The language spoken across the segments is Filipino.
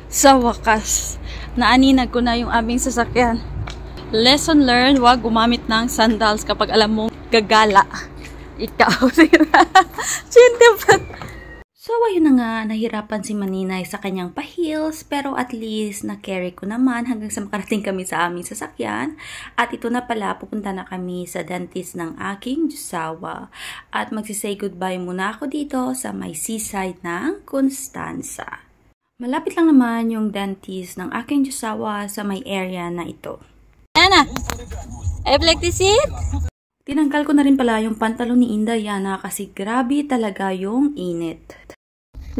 Sa wakas, naaninag ko na yung aming sasakyan. Lesson learned, wag gumamit ng sandals kapag alam mong gagala. Ikaw. So, ayun na nga, nahirapan si Maninay sa kanyang pa-heels, pero at least na-carry ko naman hanggang sa makarating kami sa aming sasakyan. At ito na pala, pupunta na kami sa dentist ng aking Jusawa. At magsisay goodbye muna ako dito sa may seaside ng Constanza. Malapit lang naman yung dentist ng aking Jusawa sa may area na ito. Ana, I like to sit? Tinanggal ko na rin pala yung pantalon ni Inday Yana kasi grabe talaga yung init.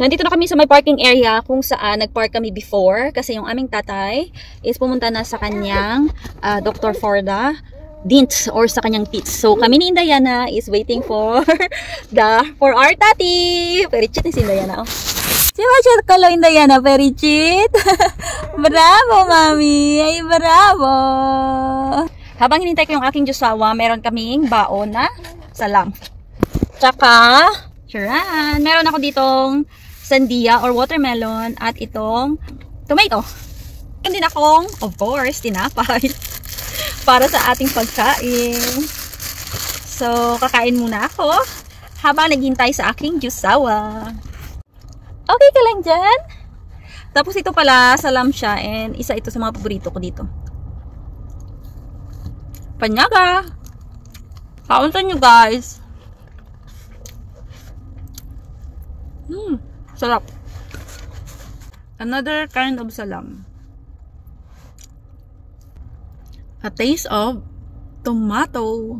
Nandito na kami sa may parking area kung saan nagpark kami before kasi yung aming tatay is pumunta na sa kanyang Dr. Forda Dents or sa kanyang teeth. So kami ni Inday Yana is waiting for our tati. Very cute ni si Inday Yana. Oh. Si Wachat ko lang Inday Yana, very cute. Bravo, mami. Ay, bravo. Habang hinintay ko yung aking Jusawa, meron kaming baon na salam. Tsaka, charan, meron ako ditong sandia or watermelon at itong tomato. Meron din akong, of course, tinapay para sa ating pagkain. So, kakain muna ako habang naghintay sa aking Jusawa. Okay ka lang dyan? Tapos ito pala, salam siya and isa ito sa mga paborito ko dito. Panyaga! Kauntan nyo guys! Sarap! Another kind of salam. A taste of tomato.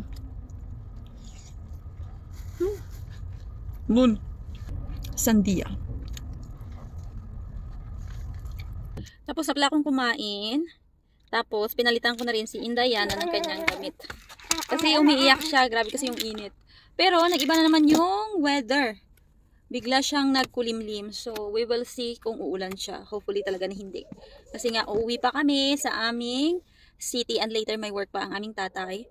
Moon. Sandia. Tapos sapla akong kumain. Tapos pinalitan ko na rin si Inday Yana ng kanyang damit. Kasi umiiyak siya. Grabe kasi yung init. Pero nag-iba na naman yung weather. Bigla siyang nagkulimlim. So we will see kung uulan siya. Hopefully talaga na hindi. Kasi nga uuwi pa kami sa aming city and later may work pa ang aming tatay.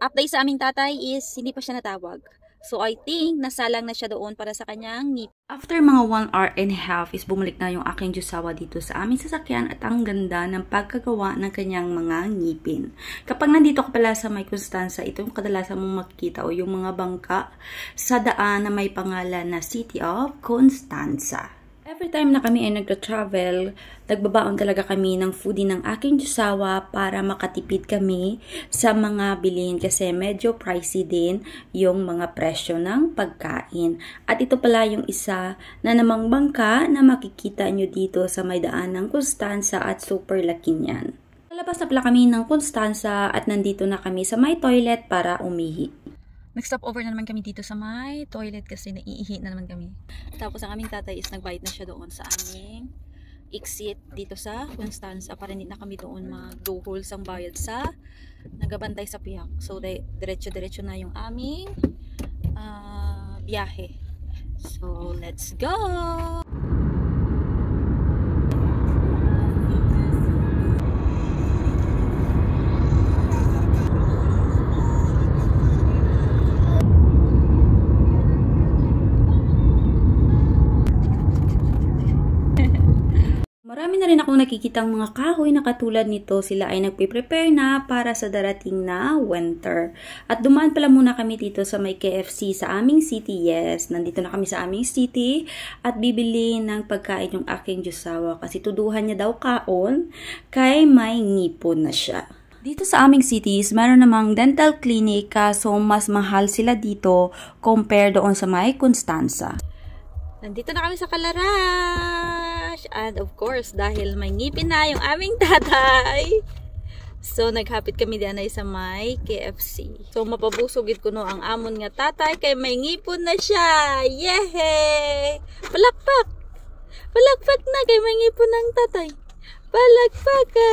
Update sa aming tatay is hindi pa siya natawag. So I think nasalang na siya doon para sa kanyang ngipin. After mga 1 hour and a half is bumalik na yung aking Jusawa dito sa aming sasakyan at ang ganda ng pagkagawa ng kanyang mga ngipin. Kapag nandito ka pala sa may Constanza, ito yung kadalasan mong makikita o yung mga bangka sa daan na may pangalan na City of Constanza. Every time na kami ay nagtra-travel, nagbabaon talaga kami ng foodie ng aking Jusawa para makatipid kami sa mga bilhin kasi medyo pricey din yung mga presyo ng pagkain. At ito pala yung isa na namang bangka na makikita nyo dito sa may daan ng Constanza at super laki niyan. Lalabas na pala kami ng Constanza at nandito na kami sa may toilet para umihi. Nag-stop over na naman kami dito sa my toilet kasi naiihi na naman kami. Tapos ang aming tatay is nagbayad na siya doon sa aming exit dito sa Constanza para hindi na kami doon mag-duhol sang bayad sa nagabantay sa piyak. So diretso-diretso na yung aming biyahe. So let's go! Marami na rin akong nakikitang mga kahoy na katulad nito. Sila ay nagpe-prepare na para sa darating na winter. At dumaan pala muna kami dito sa may KFC sa aming city. Yes, nandito na kami sa aming city at bibili ng pagkain yung aking Jusawa kasi tuduhan niya daw kaon kay may ngipon na siya. Dito sa aming cities, meron namang dental clinic kaso mas mahal sila dito compare doon sa may Constanza. Nandito na kami sa Calarash. And of course, dahil may ngipin na yung aming tatay. So, naghapit kami diyan ay sa may KFC. So, mapabusugid ko no ang amon nga tatay kay may ngipon na siya. Yehey! Palakpak! Palakpak na kay may ngipon ng tatay. Palakpak ka!